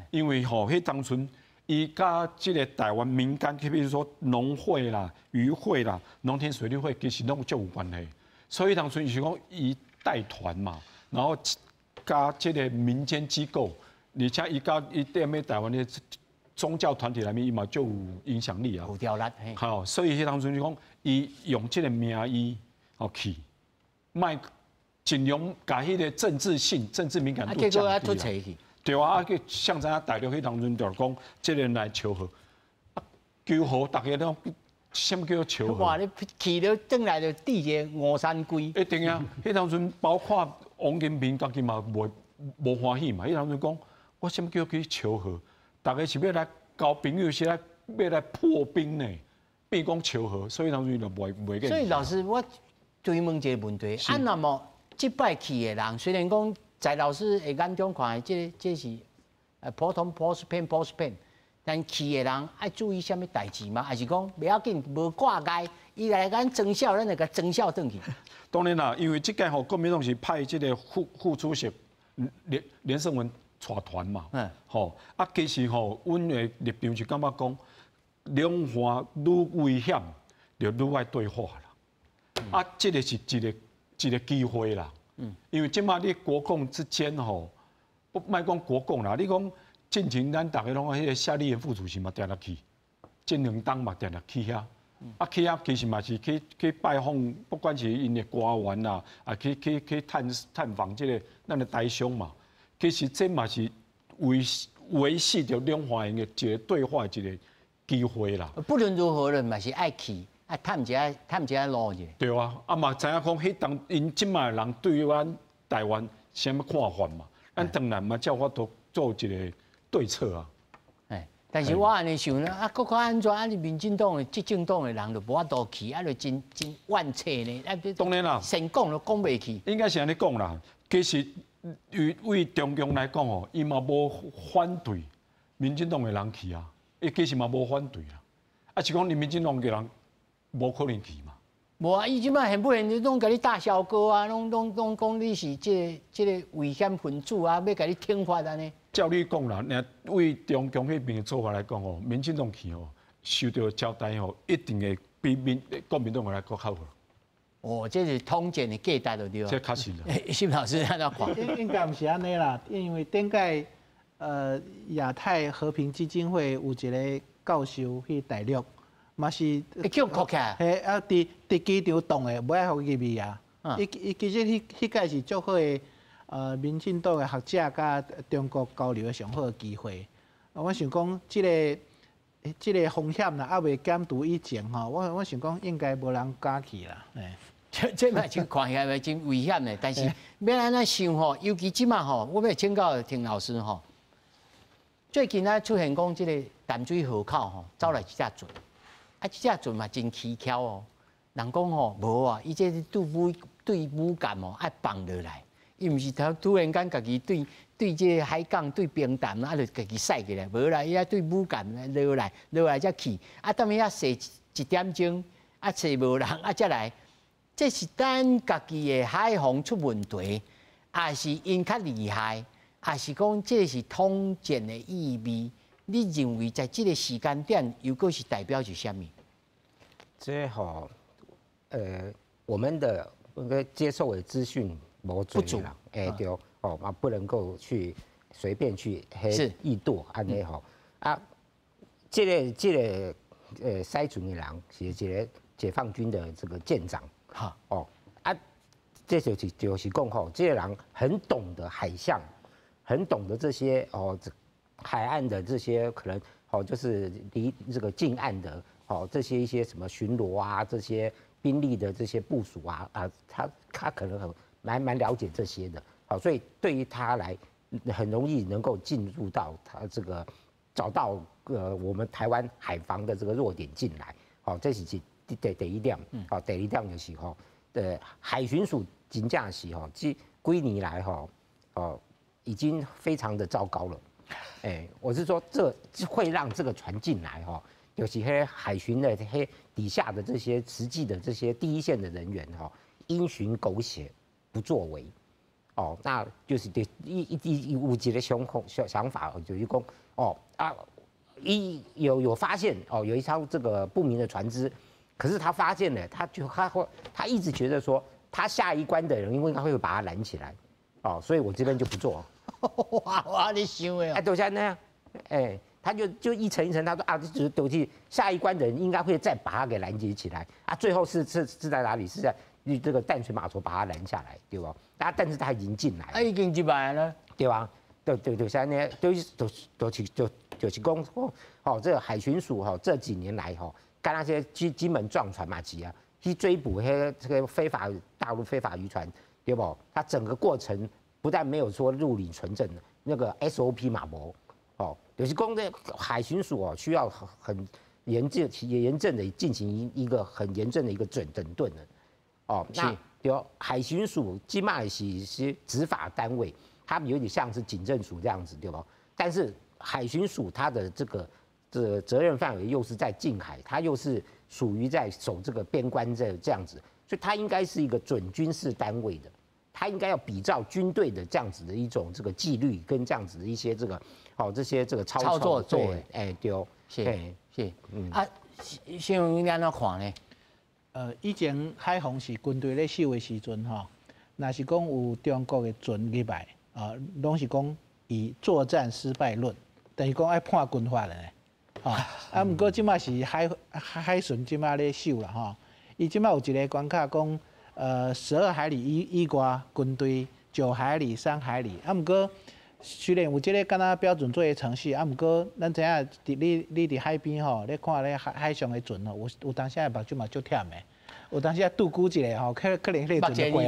[SPEAKER 5] 因为迄当初伊甲即个台湾民间，比如说农会啦、渔会啦、农田水利会，其实拢就有关系。所以当初是讲伊带团嘛，然后加即个民间机构，而且伊踮咧台湾的宗教团体内面，伊嘛就有影响力啊，
[SPEAKER 1] 有条力。
[SPEAKER 5] 好，所以迄当初就讲伊用即个名义去。卖尽量把迄个政治性、政治敏感度降低啦。对啊，像咱大陆迄当阵就是讲，这个人来求和，求和大家都什么叫求和？
[SPEAKER 1] 哇！你去了转来就地个五山龟。
[SPEAKER 5] 一定啊！迄当阵包括王金平家己嘛无欢喜嘛，迄当阵讲我什么叫去求和？大家是要来交朋友，是要来破冰呢，变讲求和，所以当阵就袂。
[SPEAKER 1] 所以老师我。追问一个问题，那么即摆去的人，虽然讲在老师的眼中看，这是普通 post pen， 但去的人爱注意什么代志吗？还是讲不要紧，无挂碍，伊来咱增效，咱就甲增效转去。
[SPEAKER 5] 当然啦，因为这届国民党是派这个副主席连胜文带团嘛，其实阮的立场是感觉讲，两岸愈危险，就愈爱对话啦。啊，这个是一个机会啦，因为即马你国共之间吼，不卖讲国共啦，你讲进前咱大家拢迄个夏立言副主席嘛，定来去，金良当嘛，定来去遐。啊，去遐其实嘛是去拜访，不管是因的官员啦，啊去探访这个咱的台商嘛。其实这嘛是维系着两方人的一个对话的一个机会啦。
[SPEAKER 1] 不论如何人嘛是爱去，啊探一下路去。
[SPEAKER 5] 对啊，啊嘛知影讲，迄当因即卖人对咱台湾什么看法嘛？咱当然嘛，叫我都做一个对策啊。
[SPEAKER 1] 哎，但是我安尼想呢，啊，国家安全，啊，你民进党的、执政党的人就无法度去，啊，就真万切呢。啊，
[SPEAKER 5] 当然啦，
[SPEAKER 1] 先讲都讲袂去。
[SPEAKER 5] 应该是安尼讲啦，其实为中共来讲哦，伊嘛无反对民进党的人去啊，伊其实嘛无反对啦，啊是讲你民进党的人无可能去嘛。
[SPEAKER 1] 无啊，伊即摆现不现拢甲你大小哥啊，拢讲你是这个危险分子啊，要甲你听发安尼。
[SPEAKER 5] 照你讲啦，若为中共迄边的做法来讲哦，民进党去哦，受到交代哦，一定会比国民党来更好。
[SPEAKER 1] 哦，这是通奸的价值就对了。
[SPEAKER 5] 这确实啦。
[SPEAKER 1] 新老师安怎看？
[SPEAKER 2] 应该唔是安尼啦，因为顶届亚太和平基金会有一个教授去大陆，嘛是
[SPEAKER 1] 叫扣起来。
[SPEAKER 2] 嘿啊，伫机场动的，不爱互入去啊。伊其实迄届是足好的民进党的学者甲中国交流的上好的机会。我想讲，即个风险啦，还未减除以前吼，我想讲应该无人敢去啦。
[SPEAKER 1] 这嘛真看起来真危险的，但是要安怎想吼，尤其即马吼，我要请教田老师吼。最近啊出现讲，即个淡水河口吼走来一只船，啊，这只船嘛真蹊跷哦。人讲吼无啊，伊这是对母舰哦爱放落来，伊毋是突然间家己对这个海港对冰淡啊，就家己驶起来，无啦，伊啊对母舰落来才去，啊，等伊啊坐1点钟，啊坐无人啊才来。这是咱家己的海防出问题，还是因较厉害，还是讲这是统战的意味？你认为在这个时间点，又果是代表是啥物？
[SPEAKER 3] 这吼，我们的接受的资讯不足啦，对哦，嘛不能够去随便去臆度安尼吼啊，这个塞船的人是一个解放军的这个舰长。哈哦啊，这就是讲吼，这些人很懂得海象，很懂得这些哦，海岸的这些可能哦，就是离这个近岸的哦，这些一些什么巡逻啊，这些兵力的这些部署啊他可能蛮了解这些的，好，所以对于他来很容易能够进入到他这个找到我们台湾海防的这个弱点进来，好，这是第一点，好，第二点就是吼，海巡署真正是吼，这几年来吼，哦，已经非常的糟糕了。我是说，这会让这个船进来吼，尤其是海巡的底下的这些实际的这些第一线的人员吼，因循苟且，不作为。哦，那就是有一个想法，就是讲哦啊，有发现哦，有一艘这个不明的船只。可是他发现了，他一直觉得说，他下一关的人应该会把他拦起来，哦，所以我这边就不做。
[SPEAKER 1] 哇，你想的
[SPEAKER 3] 都像那样，他就一层一层，他说啊，就去下一关的人应该会再把他给拦截起来啊，最后是在哪里？是在这个淡水码头把他拦下来，对吧？但是他已经进来了，
[SPEAKER 1] 已经进来了，
[SPEAKER 3] 对吧？对，像那就是讲哦，这个海巡署哈这几年来哈。跟那些基本撞船嘛机啊，去追捕这个大陆非法渔船，对不？它整个过程不但没有说入理纯正的那个 SOP 嘛无，哦，就是讲这海巡署哦需要很严正的进行一个很严正的一个整顿的，哦，那有海巡署基本上是执法单位，他们有点像是警政署这样子，对不？但是海巡署它的这个责任范围又是在近海，它又是属于在守这个边关这样子，所以它应该是一个准军事单位的，它应该要比照军队的这样子的一种这个纪律跟这样子的一些这个这些这个操作作为，对，
[SPEAKER 1] 是，啊，像你安怎看呢？
[SPEAKER 2] 以前海防是军队咧守的时阵吼，若是讲有中国的船入来，拢是讲以作战失败论，等于讲爱判军法的呢。毋过即马是海巡即马咧守啦吼，伊即马有一个关卡讲，12海里以外军队9海里、3海里，毋过。虽然有即个敢若标准作业程序，毋过咱知影，你伫海边吼，咧看咧海上的船吼，有当时的目睭嘛足忝的，有当时拄久一下吼，可能迄个船就过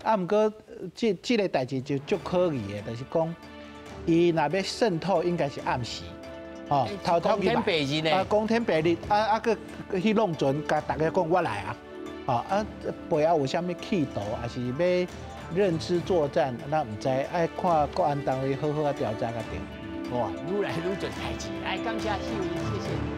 [SPEAKER 2] 啊。毋过即个代志就足可疑的，就是讲，伊若要渗透，应该是暗时，吼，偷偷去嘛，光天白日，个去弄船，甲大家讲我来啊，背后有啥物企图，还是要？认知作战，咱唔知，爱看国安单位好好啊调查个定。
[SPEAKER 1] 哇，愈来愈多代志，来感谢秀英，谢谢。